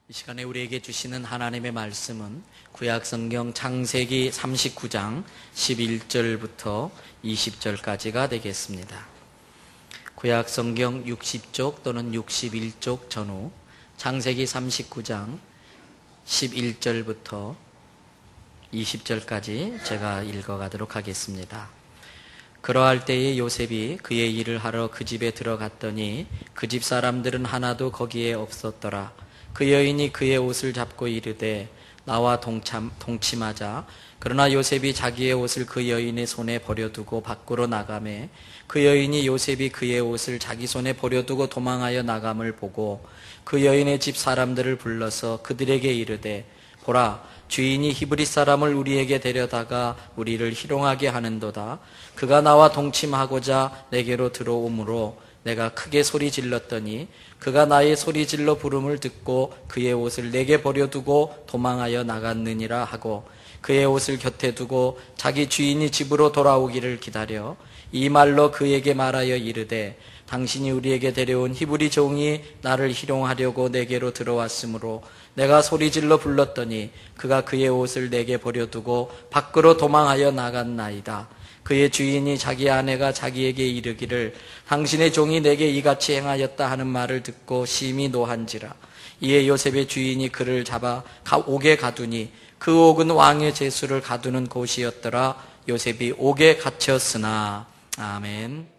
이 시간에 우리에게 주시는 하나님의 말씀은 구약성경 창세기 39장 11절부터 20절까지가 되겠습니다. 구약성경 60쪽 또는 61쪽 전후 창세기 39장 11절부터 20절까지 제가 읽어가도록 하겠습니다. 그러할 때에 요셉이 그의 일을 하러 그 집에 들어갔더니 그 집 사람들은 하나도 거기에 없었더라. 그 여인이 그의 옷을 잡고 이르되 나와 동침하자. 그러나 요셉이 자기의 옷을 그 여인의 손에 버려두고 밖으로 나가매 그 여인이 요셉이 그의 옷을 자기 손에 버려두고 도망하여 나감을 보고 그 여인의 집 사람들을 불러서 그들에게 이르되 보라, 주인이 히브리 사람을 우리에게 데려다가 우리를 희롱하게 하는도다. 그가 나와 동침하고자 내게로 들어오므로 내가 크게 소리 질렀더니 그가 나의 소리 질러 부름을 듣고 그의 옷을 내게 버려두고 도망하여 나갔느니라 하고 그의 옷을 곁에 두고 자기 주인이 집으로 돌아오기를 기다려 이 말로 그에게 말하여 이르되 당신이 우리에게 데려온 히브리 종이 나를 희롱하려고 내게로 들어왔으므로 내가 소리질러 불렀더니 그가 그의 옷을 내게 버려두고 밖으로 도망하여 나갔나이다. 그의 주인이 자기 아내가 자기에게 이르기를 당신의 종이 내게 이같이 행하였다 하는 말을 듣고 심히 노한지라. 이에 요셉의 주인이 그를 잡아 옥에 가두니 그 옥은 왕의 제수를 가두는 곳이었더라. 요셉이 옥에 갇혔으나. 아멘.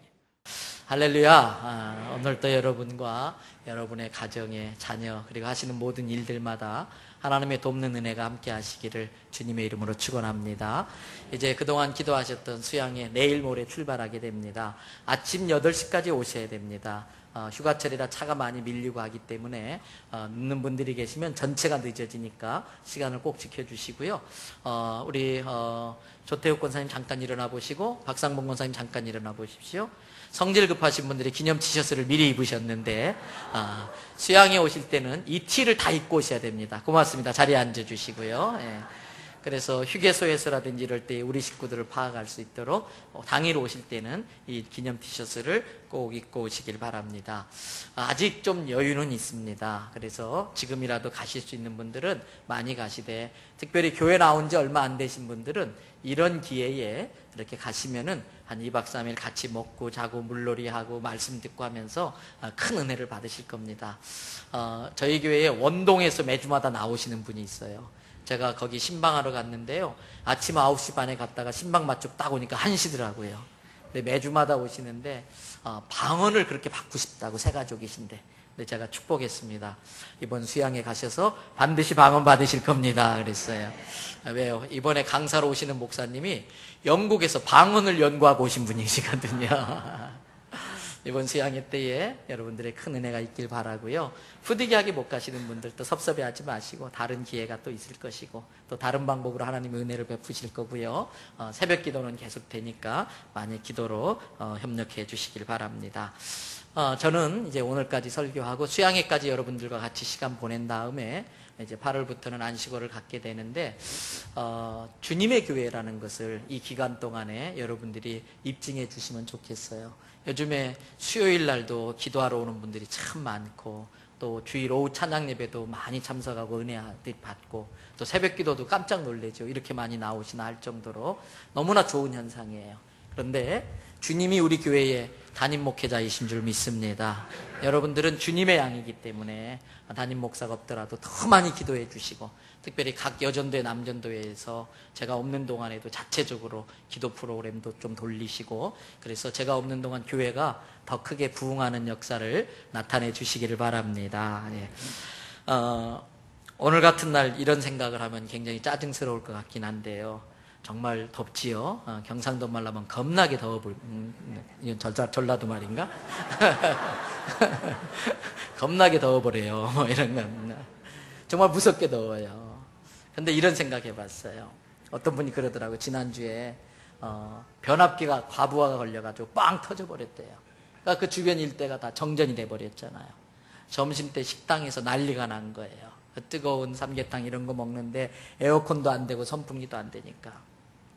할렐루야. 오늘도 여러분과 여러분의 가정의 자녀 그리고 하시는 모든 일들마다 하나님의 돕는 은혜가 함께 하시기를 주님의 이름으로 축원합니다. 이제 그동안 기도하셨던 수양회 내일 모레 출발하게 됩니다. 아침 8시까지 오셔야 됩니다. 휴가철이라 차가 많이 밀리고 하기 때문에 늦는 분들이 계시면 전체가 늦어지니까 시간을 꼭 지켜주시고요. 우리 조태욱 권사님 잠깐 일어나 보시고 박상봉 권사님 잠깐 일어나 보십시오. 성질 급하신 분들이 기념 티셔츠를 미리 입으셨는데 수양에 오실 때는 이 티를 다 입고 오셔야 됩니다. 고맙습니다. 자리에 앉아주시고요. 예. 그래서 휴게소에서라든지 이럴 때 우리 식구들을 파악할 수 있도록 당일 오실 때는 이 기념 티셔츠를 꼭 입고 오시길 바랍니다. 아직 좀 여유는 있습니다. 그래서 지금이라도 가실 수 있는 분들은 많이 가시되 특별히 교회 나온 지 얼마 안 되신 분들은 이런 기회에 이렇게 가시면은 한 2박 3일 같이 먹고 자고 물놀이하고 말씀 듣고 하면서 큰 은혜를 받으실 겁니다. 저희 교회에 원동에서 매주마다 나오시는 분이 있어요. 제가 거기 신방하러 갔는데요. 아침 9시 반에 갔다가 신방 맞춤 딱 오니까 1시더라고요. 근데 매주마다 오시는데 방언을 그렇게 받고 싶다고 새 가족이신데 근데 제가 축복했습니다. 이번 수양에 가셔서 반드시 방언 받으실 겁니다. 그랬어요. 왜요? 이번에 강사로 오시는 목사님이 영국에서 방언을 연구하고 오신 분이시거든요. 이번 수양회 때에 여러분들의 큰 은혜가 있길 바라고요. 부득이하게 못 가시는 분들도 섭섭해하지 마시고 다른 기회가 또 있을 것이고 또 다른 방법으로 하나님의 은혜를 베푸실 거고요. 새벽 기도는 계속 되니까 많이 기도로 협력해 주시길 바랍니다. 저는 이제 오늘까지 설교하고 수양회까지 여러분들과 같이 시간 보낸 다음에 이제 8월부터는 안식월을 갖게 되는데 주님의 교회라는 것을 이 기간 동안에 여러분들이 입증해 주시면 좋겠어요. 요즘에 수요일 날도 기도하러 오는 분들이 참 많고 또 주일 오후 찬양 예배도 많이 참석하고 은혜 받고 또 새벽 기도도 깜짝 놀래죠. 이렇게 많이 나오시나 할 정도로 너무나 좋은 현상이에요. 그런데 주님이 우리 교회의 담임 목회자이신 줄 믿습니다. 여러분들은 주님의 양이기 때문에 담임 목사가 없더라도 더 많이 기도해 주시고 특별히 각 여전도회 남전도회에서 제가 없는 동안에도 자체적으로 기도 프로그램도 좀 돌리시고 그래서 제가 없는 동안 교회가 더 크게 부흥하는 역사를 나타내 주시기를 바랍니다. 예. 오늘 같은 날 이런 생각을 하면 굉장히 짜증스러울 것 같긴 한데요. 정말 덥지요. 경상도 말로 하면 겁나게 더워 이건 전라도 말인가? 겁나게 더워버려요. 뭐 이런 건 정말 무섭게 더워요. 근데 이런 생각 해봤어요. 어떤 분이 그러더라고요. 지난주에 변압기가 과부하가 걸려가지고 빵 터져버렸대요. 그러니까 그 주변 일대가 다 정전이 돼버렸잖아요. 점심때 식당에서 난리가 난 거예요. 뜨거운 삼계탕 이런 거 먹는데 에어컨도 안 되고 선풍기도 안 되니까.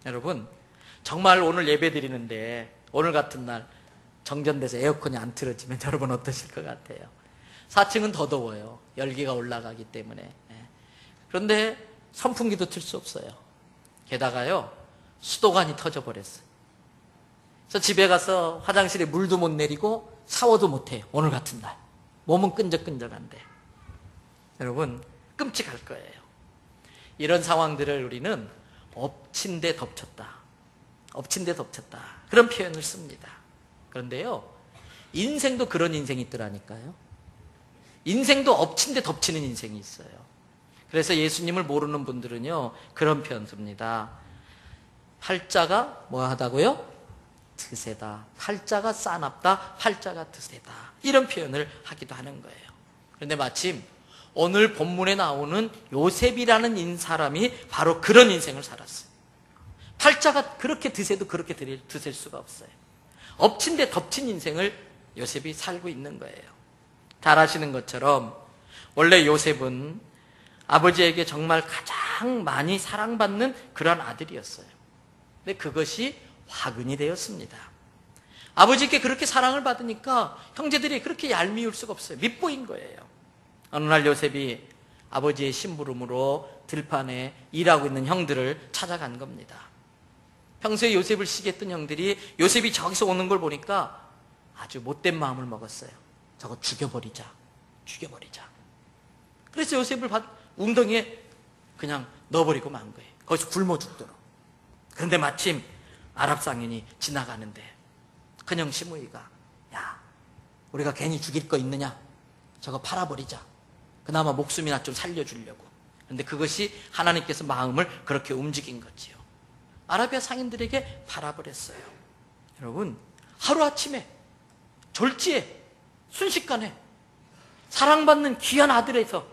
여러분 정말 오늘 예배 드리는데 오늘 같은 날 정전돼서 에어컨이 안 틀어지면 여러분 어떠실 것 같아요? 4층은 더 더워요. 열기가 올라가기 때문에. 그런데 선풍기도 틀 수 없어요. 게다가요, 수도관이 터져버렸어요. 그래서 집에 가서 화장실에 물도 못 내리고 샤워도 못 해요. 오늘 같은 날. 몸은 끈적끈적한데. 여러분, 끔찍할 거예요. 이런 상황들을 우리는 엎친 데 덮쳤다. 엎친 데 덮쳤다. 그런 표현을 씁니다. 그런데요, 인생도 그런 인생이 있더라니까요. 인생도 엎친 데 덮치는 인생이 있어요. 그래서 예수님을 모르는 분들은요, 그런 표현 씁니다. 팔자가 뭐 하다고요? 드세다. 팔자가 싸납다. 팔자가 드세다. 이런 표현을 하기도 하는 거예요. 그런데 마침 오늘 본문에 나오는 요셉이라는 사람이 바로 그런 인생을 살았어요. 팔자가 그렇게 드세도 그렇게 드실 수가 없어요. 엎친 데 덮친 인생을 요셉이 살고 있는 거예요. 잘 아시는 것처럼 원래 요셉은 아버지에게 정말 가장 많이 사랑받는 그런 아들이었어요. 근데 그것이 화근이 되었습니다. 아버지께 그렇게 사랑을 받으니까 형제들이 그렇게 얄미울 수가 없어요. 밉보인 거예요. 어느 날 요셉이 아버지의 심부름으로 들판에 일하고 있는 형들을 찾아간 겁니다. 평소에 요셉을 시기했던 형들이 요셉이 저기서 오는 걸 보니까 아주 못된 마음을 먹었어요. 저거 죽여버리자. 그래서 요셉을 웅덩이에 그냥 넣어버리고 만 거예요. 거기서 굶어 죽도록. 그런데 마침 아랍 상인이 지나가는데 큰형 시므이가, 야, 우리가 괜히 죽일 거 있느냐? 저거 팔아버리자. 그나마 목숨이나 좀 살려주려고. 그런데 그것이 하나님께서 마음을 그렇게 움직인 거지요. 아라비아 상인들에게 팔아버렸어요. 여러분, 하루아침에 졸지에 순식간에 사랑받는 귀한 아들에서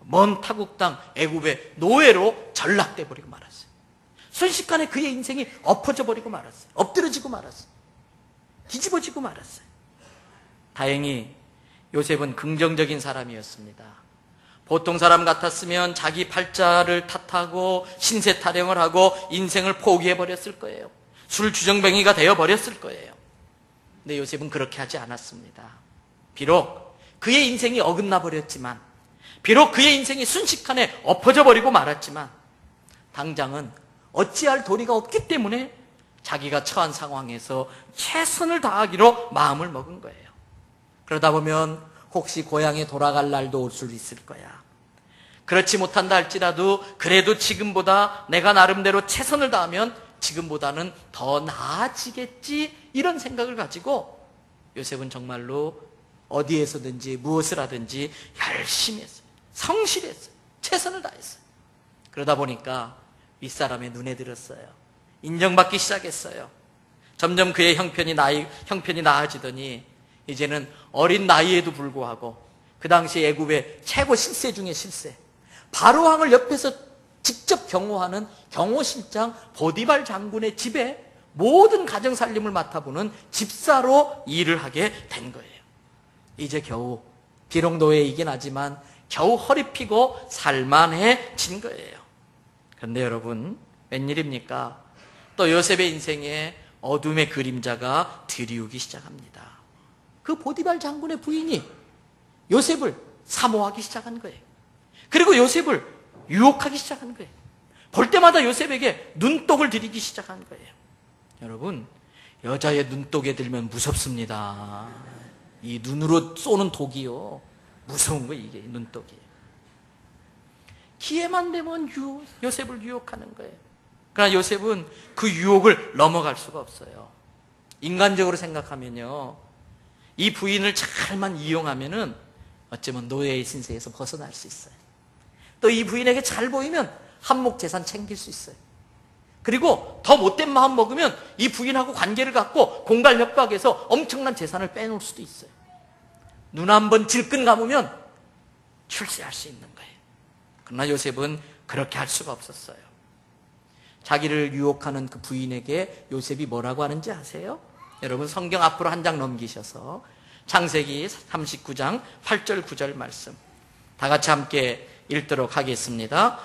먼 타국 땅 애굽의 노예로 전락돼 버리고 말았어요. 순식간에 그의 인생이 엎어져 버리고 말았어요. 엎드러지고 말았어요. 뒤집어지고 말았어요. 다행히 요셉은 긍정적인 사람이었습니다. 보통 사람 같았으면 자기 팔자를 탓하고 신세 타령을 하고 인생을 포기해버렸을 거예요. 술주정뱅이가 되어버렸을 거예요. 근데 요셉은 그렇게 하지 않았습니다. 비록 그의 인생이 어긋나 버렸지만, 비록 그의 인생이 순식간에 엎어져 버리고 말았지만, 당장은 어찌할 도리가 없기 때문에 자기가 처한 상황에서 최선을 다하기로 마음을 먹은 거예요. 그러다 보면 혹시 고향에 돌아갈 날도 올 수 있을 거야. 그렇지 못한다 할지라도 그래도 지금보다 내가 나름대로 최선을 다하면 지금보다는 더 나아지겠지, 이런 생각을 가지고 요셉은 정말로 어디에서든지 무엇을 하든지 열심히 했어요. 성실했어요. 최선을 다했어요. 그러다 보니까 윗사람의 눈에 들었어요. 인정받기 시작했어요. 점점 그의 형편이 나아지더니 이제는 어린 나이에도 불구하고 그 당시 애굽의 최고 실세 중에 실세, 바로왕을 옆에서 직접 경호하는 경호실장 보디발 장군의 집에 모든 가정살림을 맡아보는 집사로 일을 하게 된 거예요. 이제 겨우, 비록 노예이긴 하지만 겨우 허리 피고 살만해진 거예요. 그런데 여러분, 웬일입니까? 또 요셉의 인생에 어둠의 그림자가 드리우기 시작합니다. 그 보디발 장군의 부인이 요셉을 사모하기 시작한 거예요. 그리고 요셉을 유혹하기 시작한 거예요. 볼 때마다 요셉에게 눈독을 들이기 시작한 거예요. 여러분, 여자의 눈독에 들면 무섭습니다. 이 눈으로 쏘는 독이요, 무서운 거예요. 이게 눈독이에요. 기회만 되면 요셉을 유혹하는 거예요. 그러나 요셉은 그 유혹을 넘어갈 수가 없어요. 인간적으로 생각하면요, 이 부인을 잘만 이용하면은 어쩌면 노예의 신세에서 벗어날 수 있어요. 또 이 부인에게 잘 보이면 한몫 재산 챙길 수 있어요. 그리고 더 못된 마음 먹으면 이 부인하고 관계를 갖고 공갈협박해서 엄청난 재산을 빼놓을 수도 있어요. 눈 한 번 질끈 감으면 출세할 수 있는 거예요. 그러나 요셉은 그렇게 할 수가 없었어요. 자기를 유혹하는 그 부인에게 요셉이 뭐라고 하는지 아세요? 여러분, 성경 앞으로 한 장 넘기셔서 창세기 39장 8절 9절 말씀 다 같이 함께 읽도록 하겠습니다.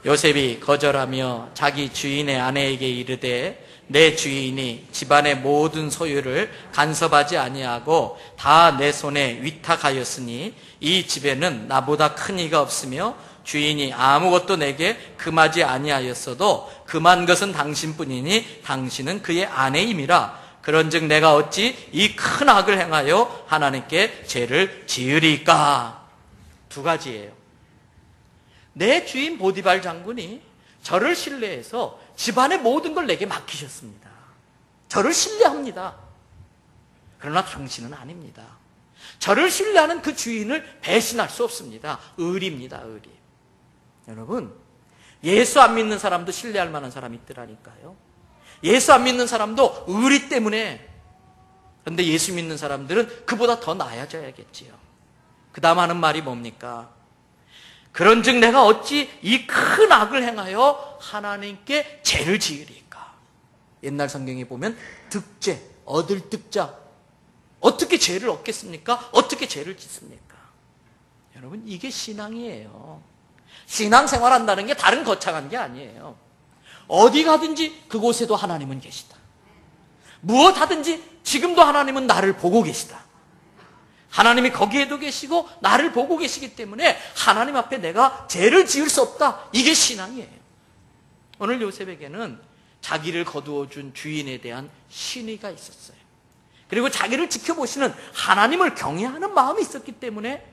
요셉이 거절하며 자기 주인의 아내에게 이르되 내 주인이 집안의 모든 소유를 간섭하지 아니하고 다 내 손에 위탁하였으니 이 집에는 나보다 큰 이가 없으며 주인이 아무것도 내게 금하지 아니하였어도 금한 것은 당신뿐이니 당신은 그의 아내임이라. 그런즉 내가 어찌 이 큰 악을 행하여 하나님께 죄를 지으리까? 두 가지예요. 내 주인 보디발 장군이 저를 신뢰해서 집안의 모든 걸 내게 맡기셨습니다. 저를 신뢰합니다. 그러나 당신은 아닙니다. 저를 신뢰하는 그 주인을 배신할 수 없습니다. 의리입니다, 의리. 여러분, 예수 안 믿는 사람도 신뢰할 만한 사람이 있더라니까요. 예수 안 믿는 사람도 의리 때문에. 그런데 예수 믿는 사람들은 그보다 더 나아져야겠지요. 그 다음 하는 말이 뭡니까? 그런즉 내가 어찌 이 큰 악을 행하여 하나님께 죄를 지으리까? 옛날 성경에 보면 득죄, 얻을 득자. 어떻게 죄를 얻겠습니까? 어떻게 죄를 짓습니까? 여러분, 이게 신앙이에요. 신앙생활 한다는 게 다른 거창한 게 아니에요. 어디 가든지 그곳에도 하나님은 계시다. 무엇 하든지 지금도 하나님은 나를 보고 계시다. 하나님이 거기에도 계시고 나를 보고 계시기 때문에 하나님 앞에 내가 죄를 지을 수 없다. 이게 신앙이에요. 오늘 요셉에게는 자기를 거두어준 주인에 대한 신의가 있었어요. 그리고 자기를 지켜보시는 하나님을 경외하는 마음이 있었기 때문에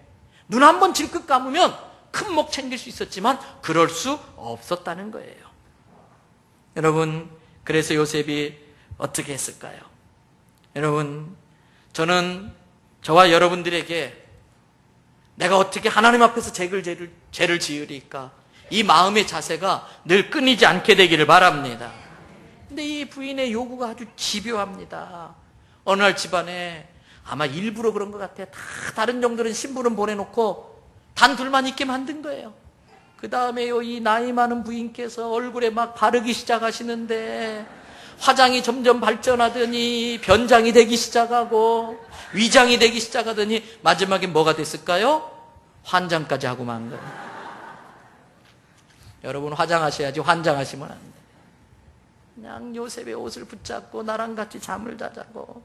눈 한 번 질끗 감으면 큰 목 챙길 수 있었지만 그럴 수 없었다는 거예요. 여러분, 그래서 요셉이 어떻게 했을까요? 여러분, 저는 저와 여러분들에게 내가 어떻게 하나님 앞에서 죄를 지으리까? 이 마음의 자세가 늘 끊이지 않게 되기를 바랍니다. 근데 이 부인의 요구가 아주 집요합니다. 어느 날 집안에 아마 일부러 그런 것 같아요. 다 다른 종들은 신부름 보내놓고 단 둘만 있게 만든 거예요. 그 다음에요, 이 나이 많은 부인께서 얼굴에 막 바르기 시작하시는데 화장이 점점 발전하더니 변장이 되기 시작하고 위장이 되기 시작하더니 마지막에 뭐가 됐을까요? 환장까지 하고 만 거예요. 여러분, 화장하셔야지 환장하시면 안 돼요. 그냥 요셉의 옷을 붙잡고 나랑 같이 잠을 자자고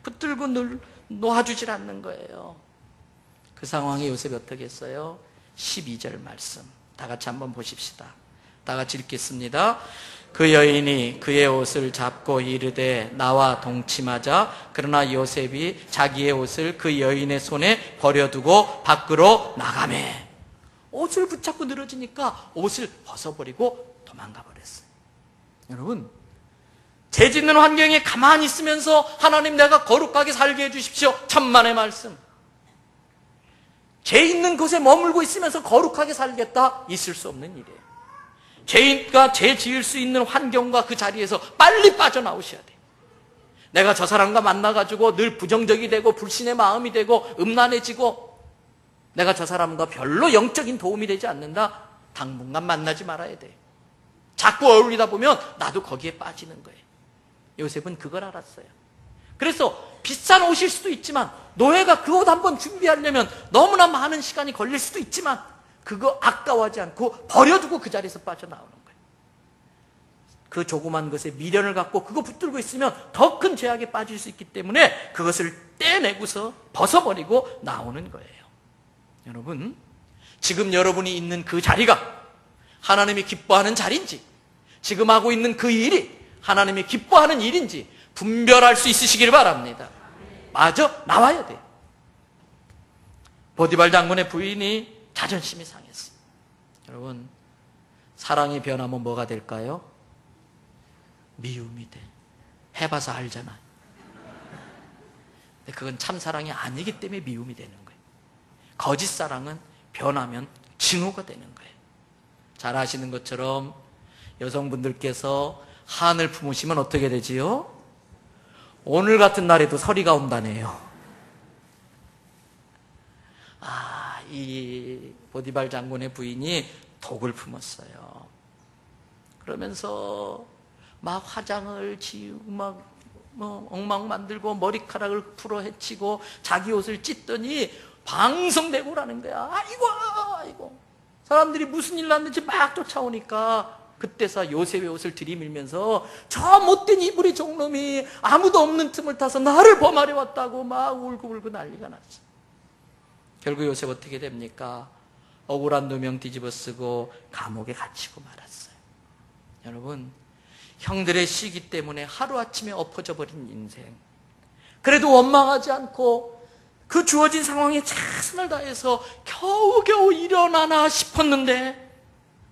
붙들고 놓아주질 않는 거예요. 그 상황에 요셉이 어떻게 했어요? 12절 말씀 다 같이 한번 보십시다. 다 같이 읽겠습니다. 그 여인이 그의 옷을 잡고 이르되 나와 동침하자. 그러나 요셉이 자기의 옷을 그 여인의 손에 버려두고 밖으로 나가매. 옷을 붙잡고 늘어지니까 옷을 벗어버리고 도망가 버렸어요. 여러분, 죄 짓는 환경에 가만히 있으면서 하나님 내가 거룩하게 살게 해주십시오. 천만의 말씀. 죄 있는 곳에 머물고 있으면서 거룩하게 살겠다? 있을 수 없는 일이에요. 죄인과 죄 지을 수 있는 환경과 그 자리에서 빨리 빠져나오셔야 돼요. 내가 저 사람과 만나가지고 늘 부정적이 되고 불신의 마음이 되고 음란해지고 내가 저 사람과 별로 영적인 도움이 되지 않는다? 당분간 만나지 말아야 돼요. 자꾸 어울리다 보면 나도 거기에 빠지는 거예요. 요셉은 그걸 알았어요. 그래서 비싼 옷일 수도 있지만 노예가 그 옷 한번 준비하려면 너무나 많은 시간이 걸릴 수도 있지만 그거 아까워하지 않고 버려두고 그 자리에서 빠져나오는 거예요. 그 조그만 것에 미련을 갖고 그거 붙들고 있으면 더 큰 죄악에 빠질 수 있기 때문에 그것을 떼내고서 벗어버리고 나오는 거예요. 여러분, 지금 여러분이 있는 그 자리가 하나님이 기뻐하는 자리인지 지금 하고 있는 그 일이 하나님이 기뻐하는 일인지 분별할 수 있으시기를 바랍니다. 맞아, 나와야 돼요. 보디발 장군의 부인이 자존심이 상했어요. 여러분, 사랑이 변하면 뭐가 될까요? 미움이 돼. 해봐서 알잖아요. 근데 그건 참사랑이 아니기 때문에 미움이 되는 거예요. 거짓 사랑은 변하면 증오가 되는 거예요. 잘 아시는 것처럼 여성분들께서 한을 품으시면 어떻게 되지요? 오늘 같은 날에도 서리가 온다네요. 이 보디발 장군의 부인이 독을 품었어요. 그러면서 막 화장을 지우고 막 엉망 만들고 머리카락을 풀어 헤치고 자기 옷을 찢더니 방송대고라는 거야. 아이고. 사람들이 무슨 일 났는지 막 쫓아오니까 그때서 요셉의 옷을 들이밀면서 저 못된 이불이 종놈이 아무도 없는 틈을 타서 나를 범하려 왔다고 막 울고불고 난리가 났어요. 결국 요셉 어떻게 됩니까? 억울한 누명 뒤집어 쓰고 감옥에 갇히고 말았어요. 여러분, 형들의 시기 때문에 하루아침에 엎어져 버린 인생, 그래도 원망하지 않고 그 주어진 상황에 최선을 다해서 겨우겨우 일어나나 싶었는데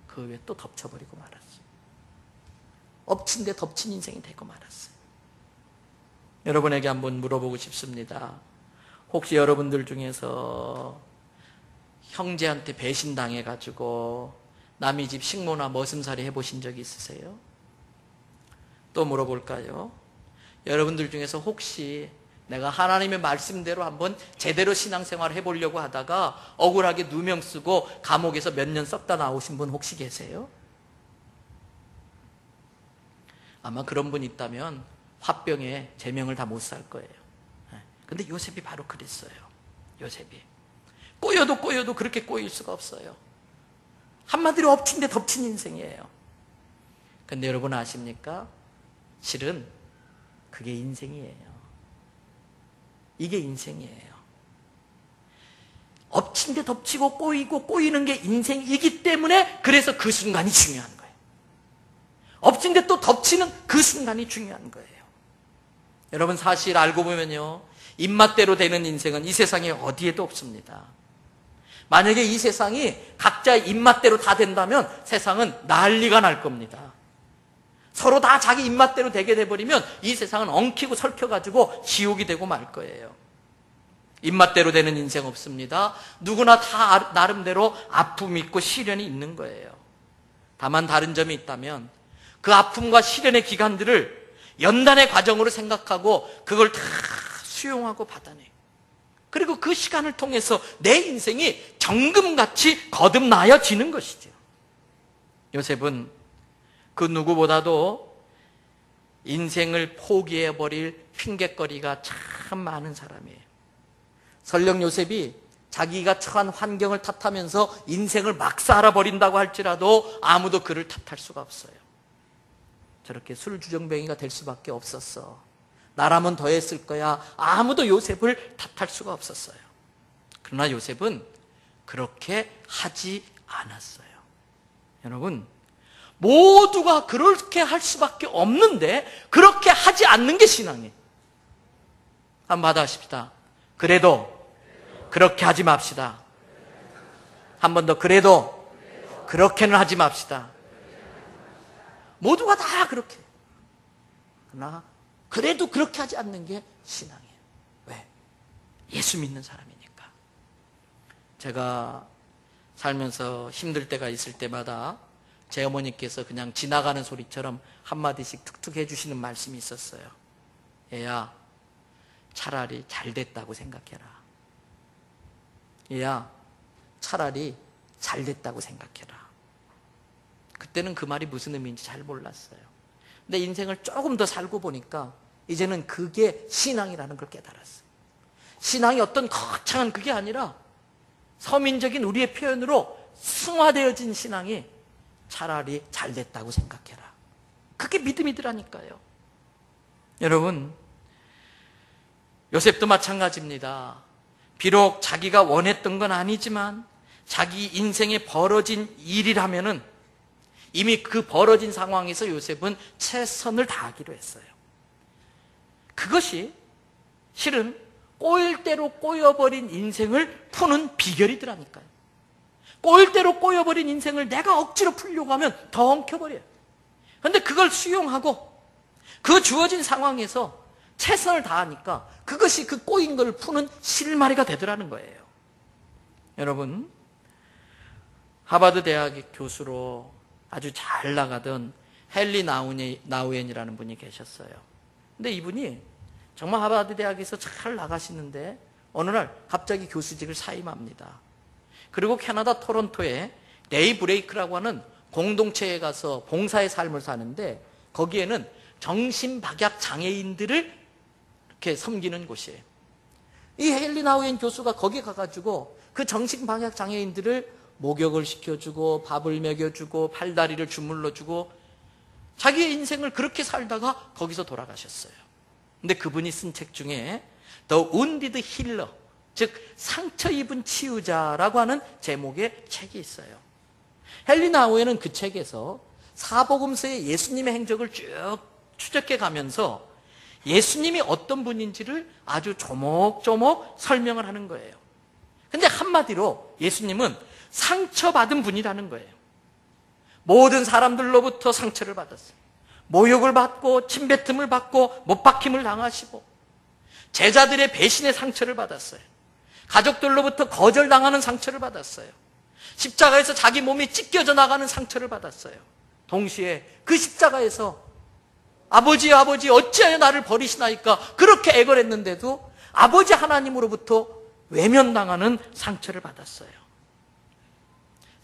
그 후에 또 덮쳐버리고 말았어요. 엎친 데 덮친 인생이 되고 말았어요. 여러분에게 한번 물어보고 싶습니다. 혹시 여러분들 중에서 형제한테 배신당해가지고 남의 집 식모나 머슴살이 해보신 적이 있으세요? 또 물어볼까요? 여러분들 중에서 혹시 내가 하나님의 말씀대로 한번 제대로 신앙생활을 해보려고 하다가 억울하게 누명 쓰고 감옥에서 몇 년 썩다 나오신 분 혹시 계세요? 아마 그런 분 있다면 화병에 제명을 다 못 살 거예요. 근데 요셉이 바로 그랬어요. 요셉이 꼬여도 그렇게 꼬일 수가 없어요. 한마디로 엎친 데 덮친 인생이에요. 근데 여러분 아십니까? 실은 그게 인생이에요. 이게 인생이에요. 엎친 데 덮치고 꼬이고 꼬이는 게 인생이기 때문에 그래서 그 순간이 중요한 거예요. 엎친 데 또 덮치는 그 순간이 중요한 거예요. 여러분, 사실 알고 보면요, 입맛대로 되는 인생은 이 세상에 어디에도 없습니다. 만약에 이 세상이 각자의 입맛대로 다 된다면 세상은 난리가 날 겁니다. 서로 다 자기 입맛대로 되게 돼버리면 이 세상은 엉키고 설켜가지고 지옥이 되고 말 거예요. 입맛대로 되는 인생 없습니다. 누구나 다 나름대로 아픔이 있고 시련이 있는 거예요. 다만 다른 점이 있다면 그 아픔과 시련의 기간들을 연단의 과정으로 생각하고 그걸 다 수용하고 받아내. 그리고 그 시간을 통해서 내 인생이 정금같이 거듭나여지는 것이죠. 요셉은 그 누구보다도 인생을 포기해버릴 핑곗거리가 참 많은 사람이에요. 설령 요셉이 자기가 처한 환경을 탓하면서 인생을 막 살아버린다고 할지라도 아무도 그를 탓할 수가 없어요. 저렇게 술주정뱅이가 될 수밖에 없었어. 나라면 더 했을 거야. 아무도 요셉을 탓할 수가 없었어요. 그러나 요셉은 그렇게 하지 않았어요. 여러분, 모두가 그렇게 할 수밖에 없는데 그렇게 하지 않는 게 신앙이에요. 한번 받아십시다. 그래도 그렇게 하지 맙시다. 한 번 더, 그래도 그렇게는 하지 맙시다. 모두가 다 그렇게. 그러나 그래도 그렇게 하지 않는 게 신앙이에요. 왜? 예수 믿는 사람이니까. 제가 살면서 힘들 때가 있을 때마다 제 어머니께서 그냥 지나가는 소리처럼 한마디씩 툭툭 해주시는 말씀이 있었어요. 얘야, 차라리 잘 됐다고 생각해라. 얘야, 차라리 잘 됐다고 생각해라. 그때는 그 말이 무슨 의미인지 잘 몰랐어요. 근데 인생을 조금 더 살고 보니까 이제는 그게 신앙이라는 걸 깨달았어요. 신앙이 어떤 거창한 그게 아니라 서민적인 우리의 표현으로 승화되어진 신앙이 차라리 잘 됐다고 생각해라. 그게 믿음이더라니까요. 여러분, 요셉도 마찬가지입니다. 비록 자기가 원했던 건 아니지만 자기 인생에 벌어진 일이라면은 이미 그 벌어진 상황에서 요셉은 최선을 다하기로 했어요. 그것이 실은 꼬일 대로 꼬여버린 인생을 푸는 비결이더라니까요. 꼬일 대로 꼬여버린 인생을 내가 억지로 풀려고 하면 더 엉켜버려요. 그런데 그걸 수용하고 그 주어진 상황에서 최선을 다하니까 그것이 그 꼬인 걸 푸는 실마리가 되더라는 거예요. 여러분, 하버드 대학의 교수로 아주 잘 나가던 헨리 나우엔이라는 분이 계셨어요. 근데 이분이 정말 하버드 대학에서 잘 나가시는데 어느 날 갑자기 교수직을 사임합니다. 그리고 캐나다 토론토에 데이브레이크라고 하는 공동체에 가서 봉사의 삶을 사는데 거기에는 정신박약 장애인들을 이렇게 섬기는 곳이에요. 이 헨리 나우엔 교수가 거기 가가지고 그 정신박약 장애인들을 목욕을 시켜주고 밥을 먹여주고 팔다리를 주물러주고 자기의 인생을 그렇게 살다가 거기서 돌아가셨어요. 근데 그분이 쓴 책 중에 The Wounded Healer, 즉 상처 입은 치유자라고 하는 제목의 책이 있어요. 헨리 나우에는 그 책에서 사복음서의 예수님의 행적을 쭉 추적해 가면서 예수님이 어떤 분인지를 아주 조목조목 설명을 하는 거예요. 근데 한마디로 예수님은 상처받은 분이라는 거예요. 모든 사람들로부터 상처를 받았어요. 모욕을 받고 침뱉음을 받고 못박힘을 당하시고 제자들의 배신의 상처를 받았어요. 가족들로부터 거절당하는 상처를 받았어요. 십자가에서 자기 몸이 찢겨져 나가는 상처를 받았어요. 동시에 그 십자가에서 아버지 어찌하여 나를 버리시나이까 그렇게 애걸했는데도 아버지 하나님으로부터 외면당하는 상처를 받았어요.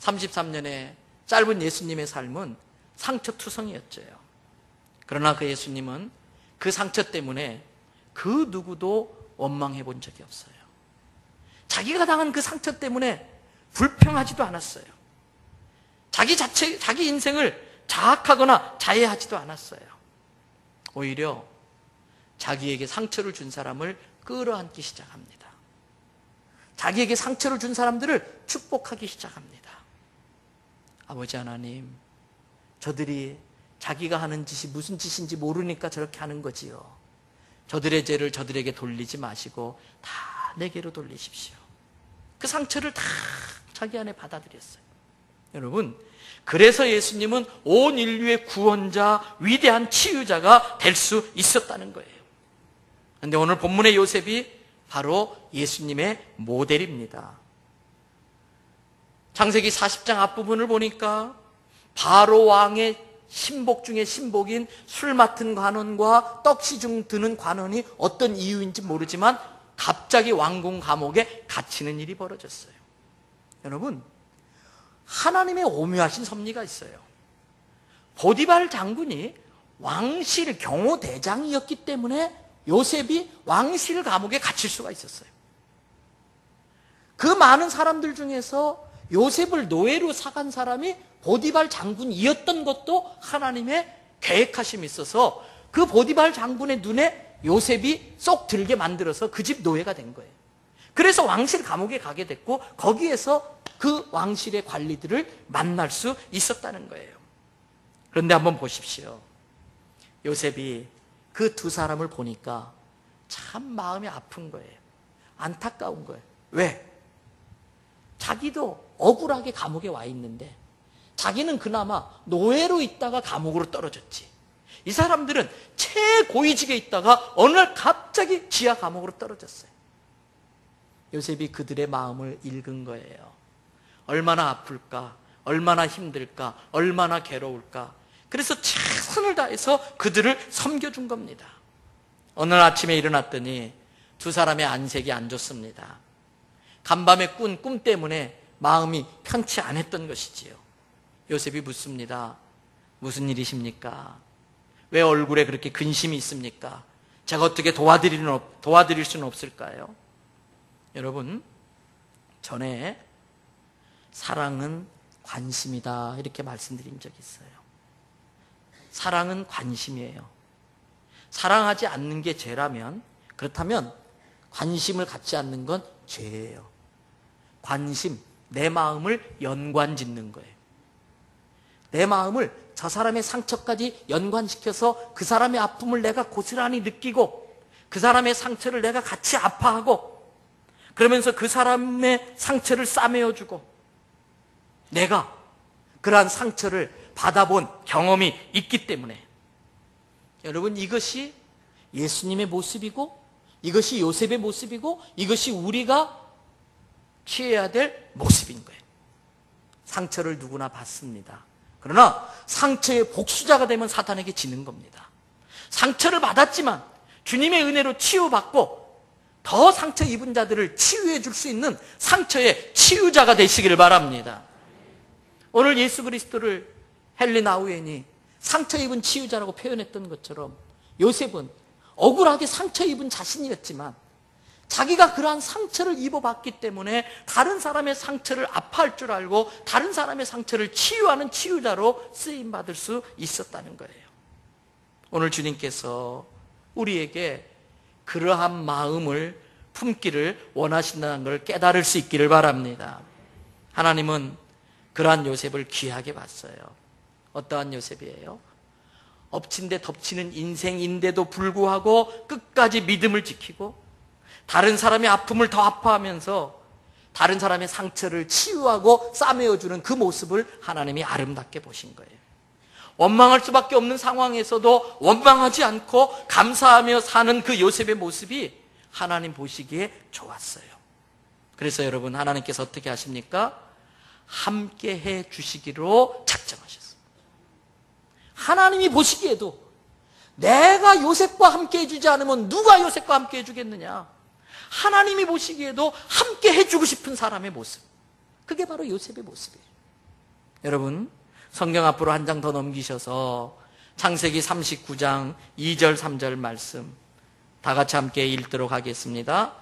33년의 짧은 예수님의 삶은 상처투성이었죠. 그러나 그 예수님은 그 상처 때문에 그 누구도 원망해 본 적이 없어요. 자기가 당한 그 상처 때문에 불평하지도 않았어요. 자기 인생을 자학하거나 자해하지도 않았어요. 오히려 자기에게 상처를 준 사람을 끌어안기 시작합니다. 자기에게 상처를 준 사람들을 축복하기 시작합니다. 아버지 하나님, 저들이 자기가 하는 짓이 무슨 짓인지 모르니까 저렇게 하는 거지요. 저들의 죄를 저들에게 돌리지 마시고 다 내게로 돌리십시오. 그 상처를 다 자기 안에 받아들였어요. 여러분, 그래서 예수님은 온 인류의 구원자, 위대한 치유자가 될 수 있었다는 거예요. 그런데 오늘 본문의 요셉이 바로 예수님의 모델입니다. 창세기 40장 앞부분을 보니까 바로 왕의 신복 중에 신복인 술 맡은 관원과 떡시중 드는 관원이 어떤 이유인지 모르지만 갑자기 왕궁 감옥에 갇히는 일이 벌어졌어요. 여러분, 하나님의 오묘하신 섭리가 있어요. 보디발 장군이 왕실 경호대장이었기 때문에 요셉이 왕실 감옥에 갇힐 수가 있었어요. 그 많은 사람들 중에서 요셉을 노예로 사간 사람이 보디발 장군이었던 것도 하나님의 계획하심이 있어서 그 보디발 장군의 눈에 요셉이 쏙 들게 만들어서 그 집 노예가 된 거예요. 그래서 왕실 감옥에 가게 됐고 거기에서 그 왕실의 관리들을 만날 수 있었다는 거예요. 그런데 한번 보십시오. 요셉이 그 두 사람을 보니까 참 마음이 아픈 거예요. 안타까운 거예요. 왜? 자기도 억울하게 감옥에 와 있는데 자기는 그나마 노예로 있다가 감옥으로 떨어졌지. 이 사람들은 최고위직에 있다가 어느 날 갑자기 지하 감옥으로 떨어졌어요. 요셉이 그들의 마음을 읽은 거예요. 얼마나 아플까, 얼마나 힘들까, 얼마나 괴로울까. 그래서 최선을 다해서 그들을 섬겨준 겁니다. 어느 아침에 일어났더니 두 사람의 안색이 안 좋습니다. 간밤에 꾼 꿈 때문에 마음이 편치 않았던 것이지요. 요셉이 묻습니다. 무슨 일이십니까? 왜 얼굴에 그렇게 근심이 있습니까? 제가 어떻게 도와드릴 수는 없을까요? 여러분, 전에 사랑은 관심이다 이렇게 말씀드린 적이 있어요. 사랑은 관심이에요. 사랑하지 않는 게 죄라면, 그렇다면 관심을 갖지 않는 건 죄예요. 관심, 내 마음을 연관짓는 거예요. 내 마음을 저 사람의 상처까지 연관시켜서 그 사람의 아픔을 내가 고스란히 느끼고 그 사람의 상처를 내가 같이 아파하고 그러면서 그 사람의 상처를 싸매어주고 내가 그러한 상처를 받아본 경험이 있기 때문에 여러분, 이것이 예수님의 모습이고 이것이 요셉의 모습이고 이것이 우리가 취해야 될 모습인 거예요. 상처를 누구나 받습니다. 그러나 상처의 복수자가 되면 사탄에게 지는 겁니다. 상처를 받았지만 주님의 은혜로 치유받고 더 상처 입은 자들을 치유해 줄 수 있는 상처의 치유자가 되시기를 바랍니다. 오늘 예수 그리스도를 헨리 나우엔이 상처 입은 치유자라고 표현했던 것처럼 요셉은 억울하게 상처 입은 자신이었지만 자기가 그러한 상처를 입어봤기 때문에 다른 사람의 상처를 아파할 줄 알고 다른 사람의 상처를 치유하는 치유자로 쓰임받을 수 있었다는 거예요. 오늘 주님께서 우리에게 그러한 마음을 품기를 원하신다는 걸 깨달을 수 있기를 바랍니다. 하나님은 그러한 요셉을 귀하게 봤어요. 어떠한 요셉이에요? 엎친 데 덮치는 인생인데도 불구하고 끝까지 믿음을 지키고 다른 사람의 아픔을 더 아파하면서 다른 사람의 상처를 치유하고 싸매어주는 그 모습을 하나님이 아름답게 보신 거예요. 원망할 수밖에 없는 상황에서도 원망하지 않고 감사하며 사는 그 요셉의 모습이 하나님 보시기에 좋았어요. 그래서 여러분, 하나님께서 어떻게 하십니까? 함께 해 주시기로 작정하셨어요. 하나님이 보시기에도 내가 요셉과 함께 해주지 않으면 누가 요셉과 함께 해주겠느냐? 하나님이 보시기에도 함께 해주고 싶은 사람의 모습, 그게 바로 요셉의 모습이에요. 여러분, 성경 앞으로 한 장 더 넘기셔서 창세기 39장 2절 3절 말씀 다 같이 함께 읽도록 하겠습니다.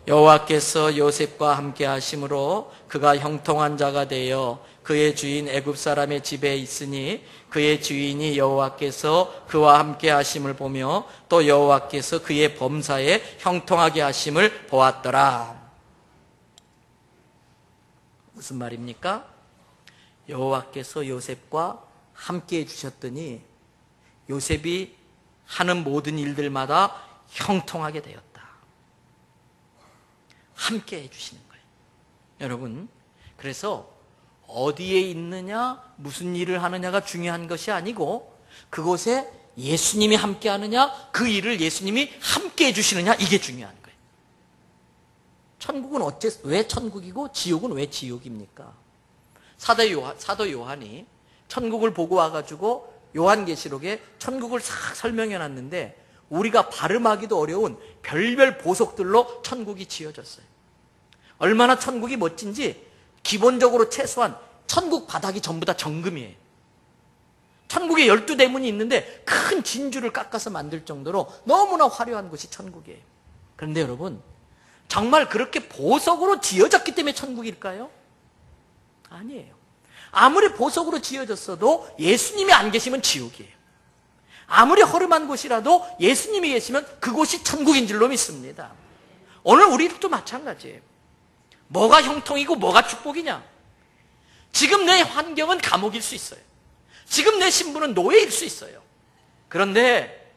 여호와께서 요셉과 함께 하심으로 그가 형통한 자가 되어 그의 주인 애굽 사람의 집에 있으니 그의 주인이 여호와께서 그와 함께 하심을 보며 또 여호와께서 그의 범사에 형통하게 하심을 보았더라. 무슨 말입니까? 여호와께서 요셉과 함께 해주셨더니 요셉이 하는 모든 일들마다 형통하게 되었다. 함께 해주시는 거예요. 여러분, 그래서 어디에 있느냐, 무슨 일을 하느냐가 중요한 것이 아니고 그곳에 예수님이 함께 하느냐, 그 일을 예수님이 함께 해주시느냐, 이게 중요한 거예요. 천국은 왜 천국이고 지옥은 왜 지옥입니까? 사도 요한이 천국을 보고 와가지고 요한계시록에 천국을 싹 설명해 놨는데 우리가 발음하기도 어려운 별별 보석들로 천국이 지어졌어요. 얼마나 천국이 멋진지 기본적으로 최소한 천국 바닥이 전부 다 정금이에요. 천국에 12대문이 있는데 큰 진주를 깎아서 만들 정도로 너무나 화려한 곳이 천국이에요. 그런데 여러분, 정말 그렇게 보석으로 지어졌기 때문에 천국일까요? 아니에요. 아무리 보석으로 지어졌어도 예수님이 안 계시면 지옥이에요. 아무리 허름한 곳이라도 예수님이 계시면 그곳이 천국인 줄로 믿습니다. 오늘 우리도 마찬가지예요. 뭐가 형통이고 뭐가 축복이냐? 지금 내 환경은 감옥일 수 있어요. 지금 내 신분은 노예일 수 있어요. 그런데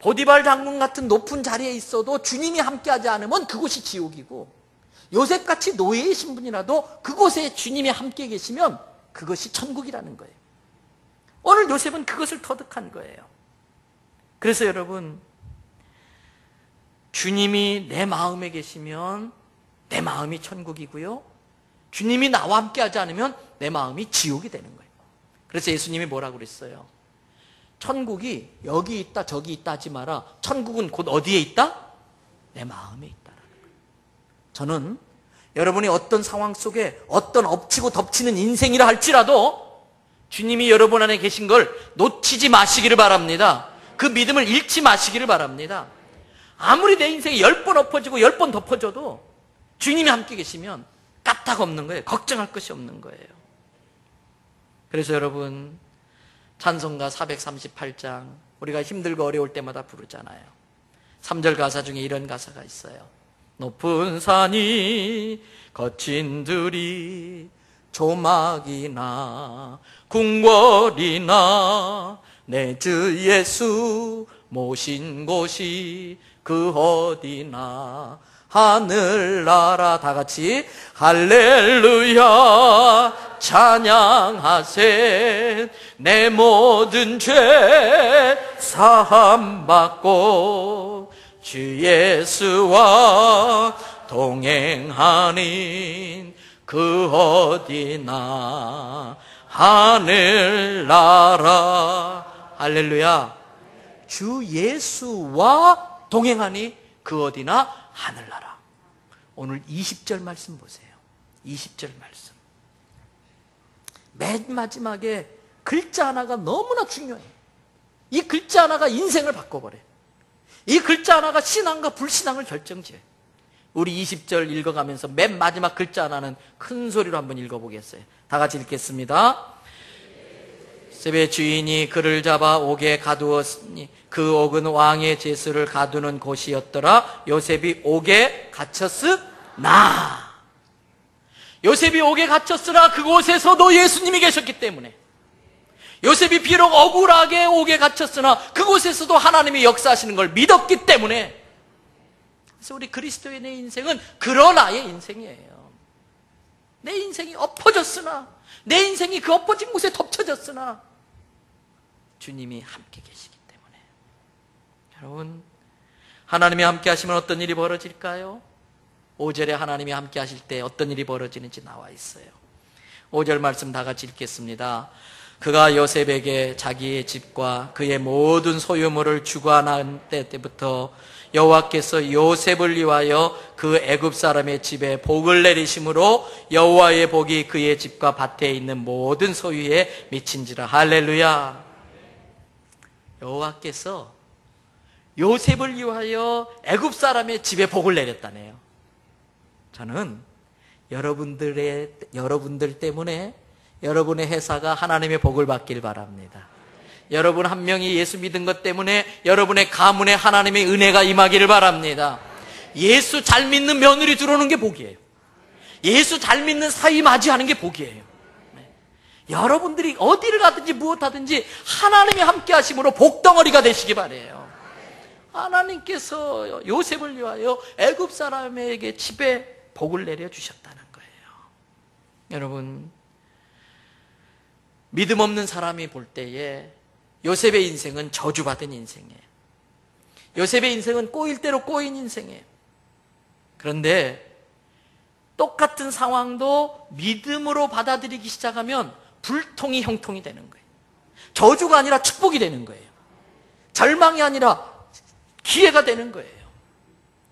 보디발 장군 같은 높은 자리에 있어도 주님이 함께하지 않으면 그곳이 지옥이고, 요셉같이 노예의 신분이라도 그곳에 주님이 함께 계시면 그것이 천국이라는 거예요. 오늘 요셉은 그것을 터득한 거예요. 그래서 여러분, 주님이 내 마음에 계시면 내 마음이 천국이고요, 주님이 나와 함께 하지 않으면 내 마음이 지옥이 되는 거예요. 그래서 예수님이 뭐라고 그랬어요? 천국이 여기 있다 저기 있다 하지 마라. 천국은 곧 어디에 있다? 내 마음에 있다라는 거예요. 저는 여러분이 어떤 상황 속에 어떤 엎치고 덮치는 인생이라 할지라도 주님이 여러분 안에 계신 걸 놓치지 마시기를 바랍니다. 그 믿음을 잃지 마시기를 바랍니다. 아무리 내 인생이 10번 엎어지고 10번 덮어져도 주님이 함께 계시면 까딱 없는 거예요. 걱정할 것이 없는 거예요. 그래서 여러분, 찬송가 438장 우리가 힘들고 어려울 때마다 부르잖아요. 3절 가사 중에 이런 가사가 있어요. 높은 산이 거친 들이 조막이나 궁궐이나 내 주 예수 모신 곳이 그 어디나 하늘나라 다 같이 할렐루야 찬양하세 내 모든 죄 사함받고 주 예수와 동행하니 그 어디나 하늘나라 할렐루야 주 예수와 동행하니 그 어디나 하늘나라. 오늘 20절 말씀 보세요. 20절 말씀. 맨 마지막에 글자 하나가 너무나 중요해요. 이 글자 하나가 인생을 바꿔버려요. 이 글자 하나가 신앙과 불신앙을 결정지어요. 우리 20절 읽어가면서 맨 마지막 글자 하나는 큰 소리로 한번 읽어보겠어요. 다 같이 읽겠습니다. 요셉의 주인이 그를 잡아 옥에 가두었으니 그 옥은 왕의 제수를 가두는 곳이었더라. 요셉이 옥에 갇혔으나, 요셉이 옥에 갇혔으나 그곳에서도 예수님이 계셨기 때문에, 요셉이 비록 억울하게 옥에 갇혔으나 그곳에서도 하나님이 역사하시는 걸 믿었기 때문에, 그래서 우리 그리스도인의 인생은 그러나의 인생이에요. 내 인생이 엎어졌으나, 내 인생이 그 엎어진 곳에 덮쳐졌으나 주님이 함께 계시기 때문에. 여러분, 하나님이 함께 하시면 어떤 일이 벌어질까요? 5절에 하나님이 함께 하실 때 어떤 일이 벌어지는지 나와 있어요. 5절 말씀 다 같이 읽겠습니다. 그가 요셉에게 자기의 집과 그의 모든 소유물을 주관한 때부터 여호와께서 요셉을 위하여 그 애굽 사람의 집에 복을 내리심으로 여호와의 복이 그의 집과 밭에 있는 모든 소유에 미친지라. 할렐루야. 여호와께서 요셉을 위하여 애굽 사람의 집에 복을 내렸다네요. 저는 여러분들 때문에 여러분의 회사가 하나님의 복을 받길 바랍니다. 여러분 한 명이 예수 믿은 것 때문에 여러분의 가문에 하나님의 은혜가 임하기를 바랍니다. 예수 잘 믿는 며느리 들어오는 게 복이에요. 예수 잘 믿는 사위 맞이하는 게 복이에요. 여러분들이 어디를 가든지 무엇하든지 하나님이 함께 하심으로 복덩어리가 되시기 바라요. 하나님께서 요셉을 위하여 애굽 사람에게 집에 복을 내려주셨다는 거예요. 여러분, 믿음 없는 사람이 볼 때에 요셉의 인생은 저주받은 인생이에요. 요셉의 인생은 꼬일 대로 꼬인 인생이에요. 그런데 똑같은 상황도 믿음으로 받아들이기 시작하면 불통이 형통이 되는 거예요. 저주가 아니라 축복이 되는 거예요. 절망이 아니라 기회가 되는 거예요.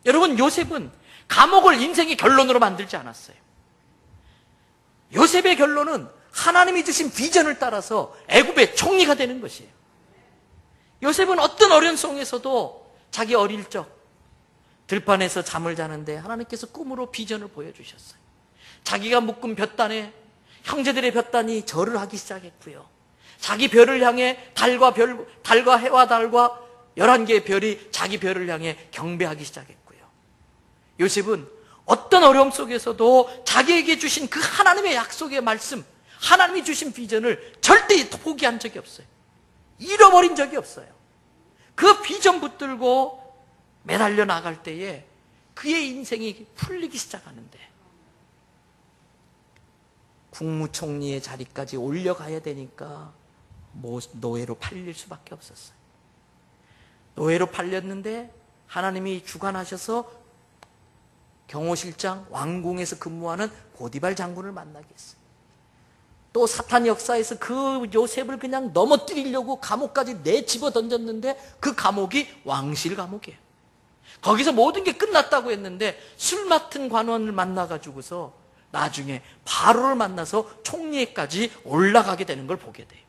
여러분, 요셉은 감옥을 인생의 결론으로 만들지 않았어요. 요셉의 결론은 하나님이 주신 비전을 따라서 애굽의 총리가 되는 것이에요. 요셉은 어떤 어려운 속에서도 자기 어릴 적 들판에서 잠을 자는데 하나님께서 꿈으로 비전을 보여주셨어요. 자기가 묶은 볕단에 형제들의 볕단이 절을 하기 시작했고요. 자기 별을 향해 달과 해와 달과 11개의 별이 자기 별을 향해 경배하기 시작했고요. 요셉은 어떤 어려움 속에서도 자기에게 주신 그 하나님의 약속의 말씀, 하나님이 주신 비전을 절대 포기한 적이 없어요. 잃어버린 적이 없어요. 그 비전 붙들고 매달려 나갈 때에 그의 인생이 풀리기 시작하는데, 국무총리의 자리까지 올려가야 되니까 노예로 팔릴 수밖에 없었어요. 노예로 팔렸는데 하나님이 주관하셔서 경호실장, 왕궁에서 근무하는 보디발 장군을 만나게 했어요. 또 사탄 역사에서 그 요셉을 그냥 넘어뜨리려고 감옥까지 내집어 던졌는데 그 감옥이 왕실 감옥이에요. 거기서 모든 게 끝났다고 했는데 술 맡은 관원을 만나가지고서 나중에 바로를 만나서 총리에까지 올라가게 되는 걸 보게 돼요.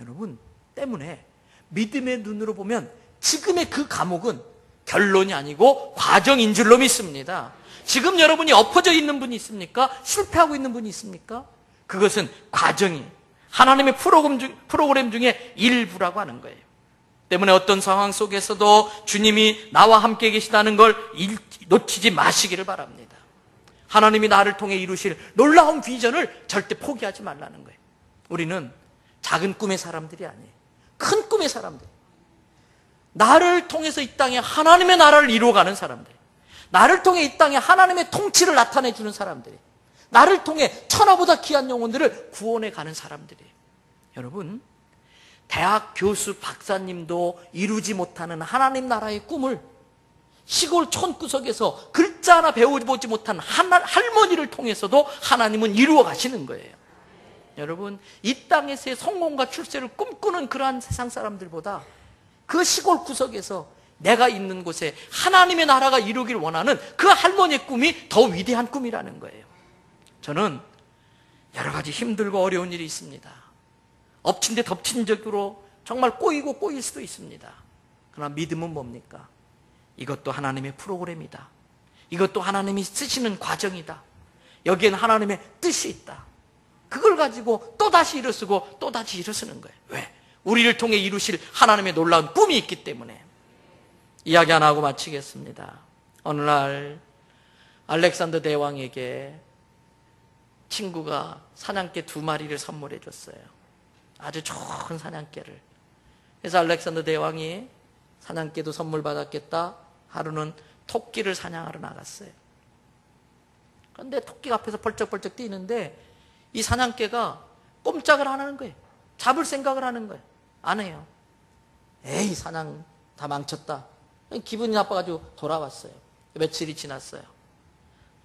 여러분, 때문에 믿음의 눈으로 보면 지금의 그 감옥은 결론이 아니고 과정인 줄로 믿습니다. 지금 여러분이 엎어져 있는 분이 있습니까? 실패하고 있는 분이 있습니까? 그것은 과정이 하나님의 프로그램 중에 일부라고 하는 거예요. 때문에 어떤 상황 속에서도 주님이 나와 함께 계시다는 걸 놓치지 마시기를 바랍니다. 하나님이 나를 통해 이루실 놀라운 비전을 절대 포기하지 말라는 거예요. 우리는 작은 꿈의 사람들이 아니에요. 큰 꿈의 사람들. 나를 통해서 이 땅에 하나님의 나라를 이루어가는 사람들. 나를 통해 이 땅에 하나님의 통치를 나타내주는 사람들이, 나를 통해 천하보다 귀한 영혼들을 구원해 가는 사람들이에요. 여러분, 대학 교수 박사님도 이루지 못하는 하나님 나라의 꿈을 시골 촌구석에서 글자 하나 배워보지 못한 할머니를 통해서도 하나님은 이루어 가시는 거예요. 여러분, 이 땅에서의 성공과 출세를 꿈꾸는 그러한 세상 사람들보다 그 시골 구석에서 내가 있는 곳에 하나님의 나라가 이루길 원하는 그 할머니의 꿈이 더 위대한 꿈이라는 거예요. 저는 여러 가지 힘들고 어려운 일이 있습니다. 엎친 데 덮친 적으로 정말 꼬이고 꼬일 수도 있습니다. 그러나 믿음은 뭡니까? 이것도 하나님의 프로그램이다. 이것도 하나님이 쓰시는 과정이다. 여기엔 하나님의 뜻이 있다. 그걸 가지고 또다시 일어쓰고 또다시 일어쓰는 거예요. 왜? 우리를 통해 이루실 하나님의 놀라운 꿈이 있기 때문에. 이야기 하나 하고 마치겠습니다. 어느 날 알렉산더 대왕에게 친구가 사냥개 2마리를 선물해 줬어요. 아주 좋은 사냥개를. 그래서 알렉산더 대왕이 사냥개도 선물 받았겠다. 하루는 토끼를 사냥하러 나갔어요. 그런데 토끼가 앞에서 벌쩍벌쩍 뛰는데 이 사냥개가 꼼짝을 안 하는 거예요. 잡을 생각을 하는 거예요. 안 해요. 에이, 사냥 다 망쳤다. 기분이 나빠가지고 돌아왔어요. 며칠이 지났어요.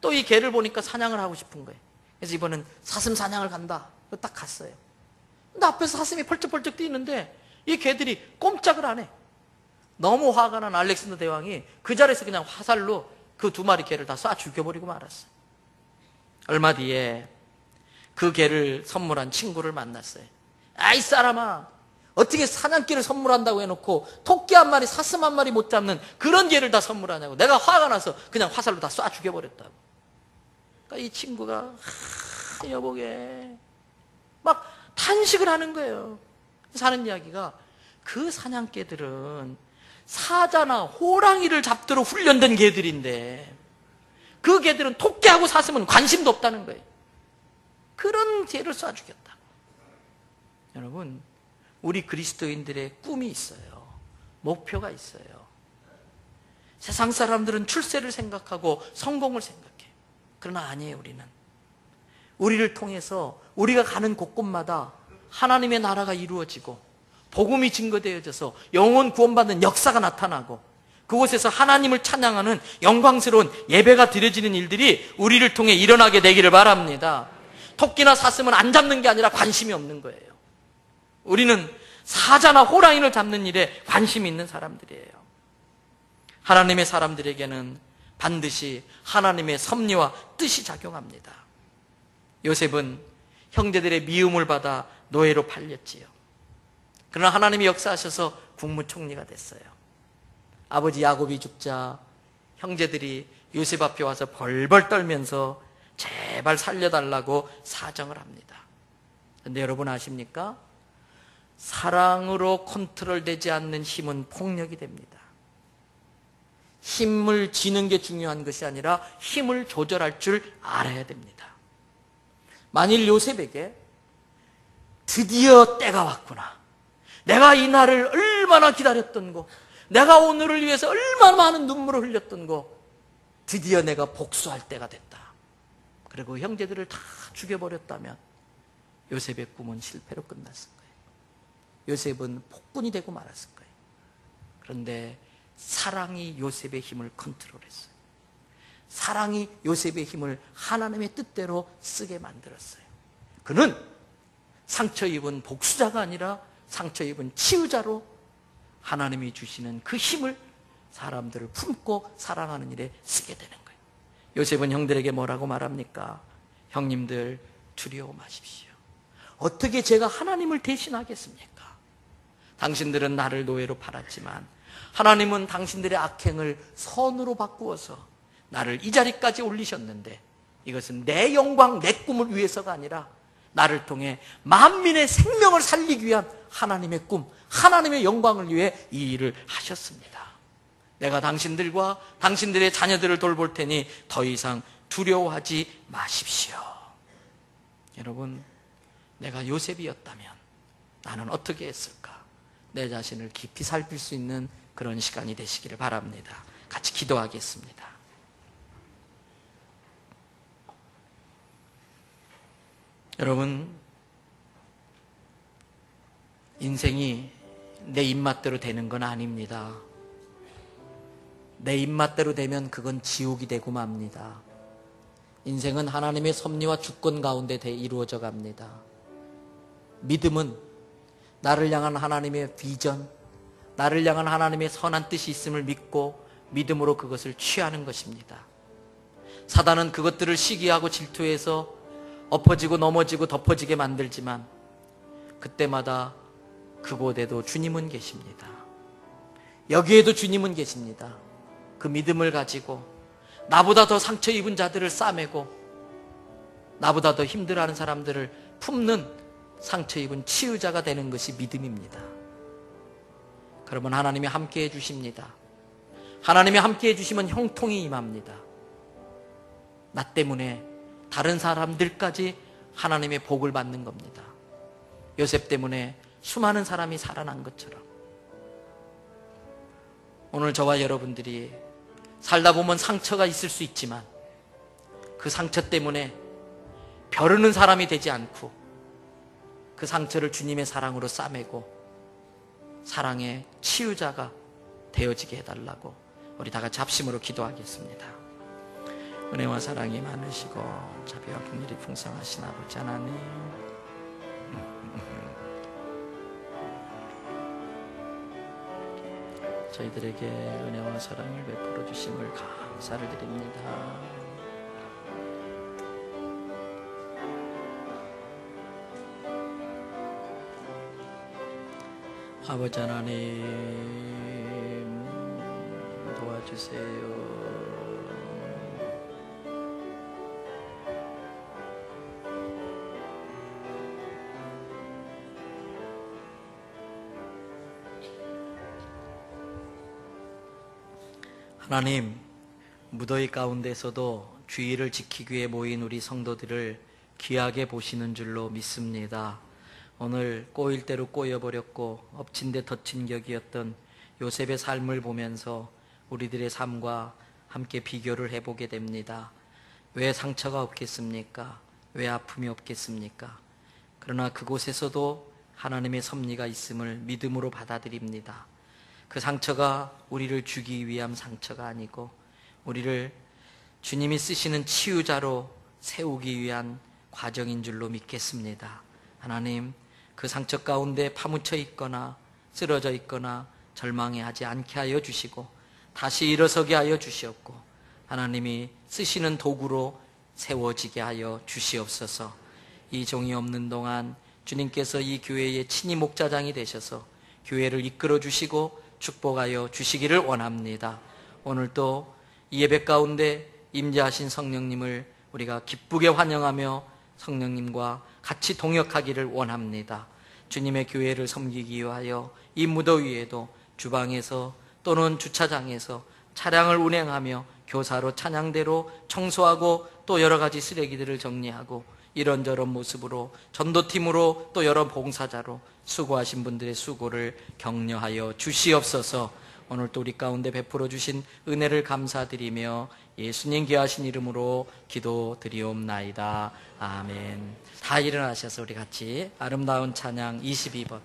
또 이 개를 보니까 사냥을 하고 싶은 거예요. 그래서 이번엔 사슴 사냥을 간다. 딱 갔어요. 근데 앞에서 사슴이 펄쩍펄쩍 뛰는데 이 개들이 꼼짝을 안 해. 너무 화가 난 알렉산더 대왕이 그 자리에서 그냥 화살로 그 2마리 개를 다 쏴 죽여버리고 말았어요. 얼마 뒤에 그 개를 선물한 친구를 만났어요. 아이 사람아, 어떻게 사냥개를 선물한다고 해놓고 토끼 1마리, 사슴 1마리 못 잡는 그런 개를 다 선물하냐고. 내가 화가 나서 그냥 화살로 다 쏴 죽여버렸다고. 그러니까 이 친구가 여보게 막 탄식을 하는 거예요. 사는 이야기가 그 사냥개들은 사자나 호랑이를 잡도록 훈련된 개들인데 그 개들은 토끼하고 사슴은 관심도 없다는 거예요. 그런 개를 쏴 죽였다. 여러분, 우리 그리스도인들의 꿈이 있어요. 목표가 있어요. 세상 사람들은 출세를 생각하고 성공을 생각해요. 그러나 아니에요. 우리를 통해서 우리가 가는 곳곳마다 하나님의 나라가 이루어지고 복음이 증거되어져서 영혼 구원받는 역사가 나타나고 그곳에서 하나님을 찬양하는 영광스러운 예배가 드려지는 일들이 우리를 통해 일어나게 되기를 바랍니다. 토끼나 사슴은 안 잡는 게 아니라 관심이 없는 거예요. 우리는 사자나 호랑이를 잡는 일에 관심이 있는 사람들이에요. 하나님의 사람들에게는 반드시 하나님의 섭리와 뜻이 작용합니다. 요셉은 형제들의 미움을 받아 노예로 팔렸지요. 그러나 하나님이 역사하셔서 국무총리가 됐어요. 아버지 야곱이 죽자 형제들이 요셉 앞에 와서 벌벌 떨면서 제발 살려달라고 사정을 합니다. 그런데 여러분 아십니까? 사랑으로 컨트롤되지 않는 힘은 폭력이 됩니다. 힘을 쥐는 게 중요한 것이 아니라 힘을 조절할 줄 알아야 됩니다. 만일 요셉에게 드디어 때가 왔구나, 내가 이 날을 얼마나 기다렸던 거, 내가 오늘을 위해서 얼마나 많은 눈물을 흘렸던 거, 드디어 내가 복수할 때가 됐다. 그리고 형제들을 다 죽여버렸다면 요셉의 꿈은 실패로 끝났을 거예요. 요셉은 폭군이 되고 말았을 거예요. 그런데 사랑이 요셉의 힘을 컨트롤했어요. 사랑이 요셉의 힘을 하나님의 뜻대로 쓰게 만들었어요. 그는 상처 입은 복수자가 아니라 상처 입은 치유자로 하나님이 주시는 그 힘을 사람들을 품고 사랑하는 일에 쓰게 되는 거예요. 요셉은 형들에게 뭐라고 말합니까? 형님들 두려워 마십시오. 어떻게 제가 하나님을 대신하겠습니까? 당신들은 나를 노예로 팔았지만 하나님은 당신들의 악행을 선으로 바꾸어서 나를 이 자리까지 올리셨는데 이것은 내 영광, 내 꿈을 위해서가 아니라 나를 통해 만민의 생명을 살리기 위한 하나님의 꿈, 하나님의 영광을 위해 이 일을 하셨습니다. 내가 당신들과 당신들의 자녀들을 돌볼 테니 더 이상 두려워하지 마십시오. 여러분, 내가 요셉이었다면 나는 어떻게 했을까? 내 자신을 깊이 살필 수 있는 그런 시간이 되시기를 바랍니다. 같이 기도하겠습니다. 여러분, 인생이 내 입맛대로 되는 건 아닙니다. 내 입맛대로 되면 그건 지옥이 되고 맙니다. 인생은 하나님의 섭리와 주권 가운데 이루어져 갑니다. 믿음은 나를 향한 하나님의 비전, 나를 향한 하나님의 선한 뜻이 있음을 믿고 믿음으로 그것을 취하는 것입니다. 사단은 그것들을 시기하고 질투해서 엎어지고 넘어지고 덮어지게 만들지만 그때마다 그곳에도 주님은 계십니다. 여기에도 주님은 계십니다. 그 믿음을 가지고 나보다 더 상처 입은 자들을 싸매고 나보다 더 힘들어하는 사람들을 품는 상처 입은 치유자가 되는 것이 믿음입니다. 그러면 하나님이 함께 해주십니다. 하나님이 함께 해주시면 형통이 임합니다. 나 때문에 다른 사람들까지 하나님의 복을 받는 겁니다. 요셉 때문에 수많은 사람이 살아난 것처럼 오늘 저와 여러분들이 살다 보면 상처가 있을 수 있지만 그 상처 때문에 벼르는 사람이 되지 않고 그 상처를 주님의 사랑으로 싸매고 사랑의 치유자가 되어지게 해달라고 우리 다 같이 합심으로 기도하겠습니다. 은혜와 사랑이 많으시고 자비와 긍휼이 풍성하신 아버지 하나님, 저희들에게 은혜와 사랑을 베풀어 주심을 감사를 드립니다. 아버지 하나님 도와주세요. 하나님, 무더위 가운데서도 주의를 지키기 위해 모인 우리 성도들을 귀하게 보시는 줄로 믿습니다. 오늘 꼬일 대로 꼬여버렸고 엎친 데 덮친 격이었던 요셉의 삶을 보면서 우리들의 삶과 함께 비교를 해보게 됩니다. 왜 상처가 없겠습니까? 왜 아픔이 없겠습니까? 그러나 그곳에서도 하나님의 섭리가 있음을 믿음으로 받아들입니다. 그 상처가 우리를 주기 위한 상처가 아니고 우리를 주님이 쓰시는 치유자로 세우기 위한 과정인 줄로 믿겠습니다. 하나님, 그 상처 가운데 파묻혀 있거나 쓰러져 있거나 절망하지 않게 하여 주시고 다시 일어서게 하여 주시옵고 하나님이 쓰시는 도구로 세워지게 하여 주시옵소서. 이 종이 없는 동안 주님께서 이 교회의 친히 목자장이 되셔서 교회를 이끌어 주시고 축복하여 주시기를 원합니다. 오늘도 이 예배 가운데 임재하신 성령님을 우리가 기쁘게 환영하며 성령님과 같이 동역하기를 원합니다. 주님의 교회를 섬기기 위하여 이 무더위에도 주방에서 또는 주차장에서 차량을 운행하며 교사로 찬양대로 청소하고 또 여러 가지 쓰레기들을 정리하고 이런저런 모습으로 전도팀으로 또 여러 봉사자로 수고하신 분들의 수고를 격려하여 주시옵소서. 오늘 또 우리 가운데 베풀어 주신 은혜를 감사드리며 예수님 귀하신 이름으로 기도드리옵나이다. 아멘. 다 일어나셔서 우리 같이 아름다운 찬양 22번,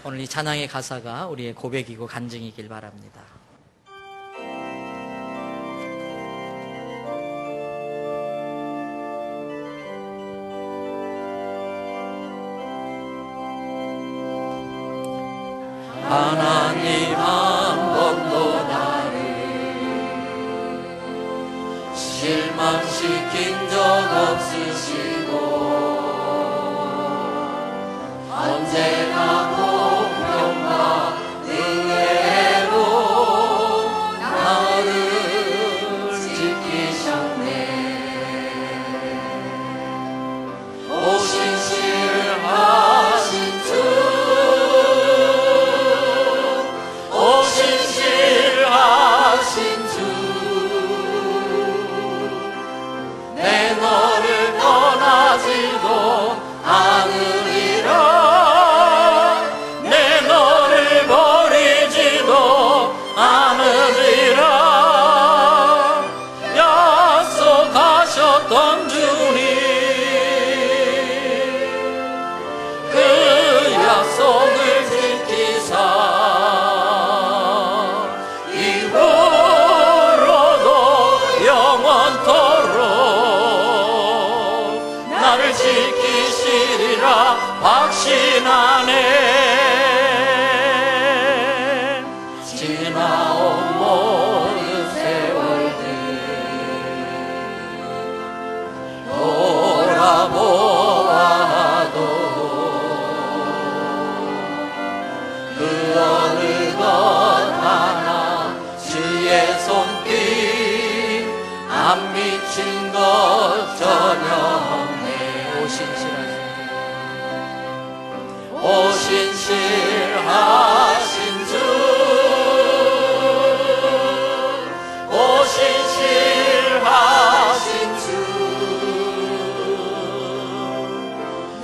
오늘 이 찬양의 가사가 우리의 고백이고 간증이길 바랍니다. 하나님 한 번도 나를 실망시킨 적 없으시고 언제나 공평과 은혜로 나를 지키셨네. 오신실하신 주, 오신실하신 주, 내 너를 떠나지도 않으리라. 내 너를 버리지도 않으리라. 약속하셨던 주님, 그 약속을 지키사 이후로도 영원토록 나를 지키시리라 확신하네. 지나온 모든 세월들 돌아보아도 그 어느 것 하나 저녁에 오신실하신 주, 오신실하신 주,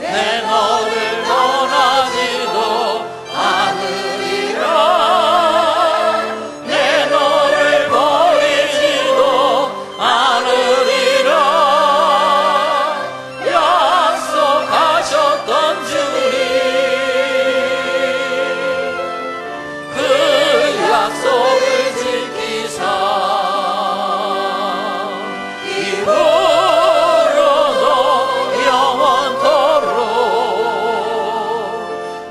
내 너를 떠나지도 않으리라, 내 너를 버리지도 않으리라, 약속하셨던 주님, 그 약속을 지키사 이후로도 영원토록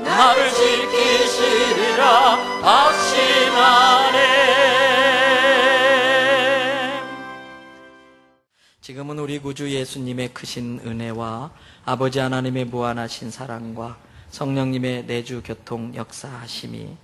나를 지키시리라 확신하네. 지금은 우리 구주 예수님의 크신 은혜와 아버지 하나님의 무한하신 사랑과 성령님의 내주 교통 역사하심이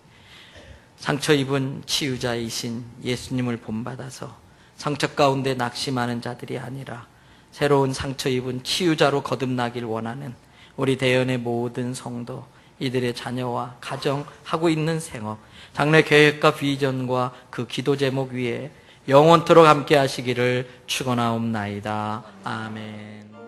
상처 입은 치유자이신 예수님을 본받아서 상처 가운데 낙심하는 자들이 아니라 새로운 상처 입은 치유자로 거듭나길 원하는 우리 대연의 모든 성도, 이들의 자녀와 가정하고 있는 생업, 장래 계획과 비전과 그 기도 제목 위에 영원토록 함께 하시기를 축원하옵나이다. 아멘.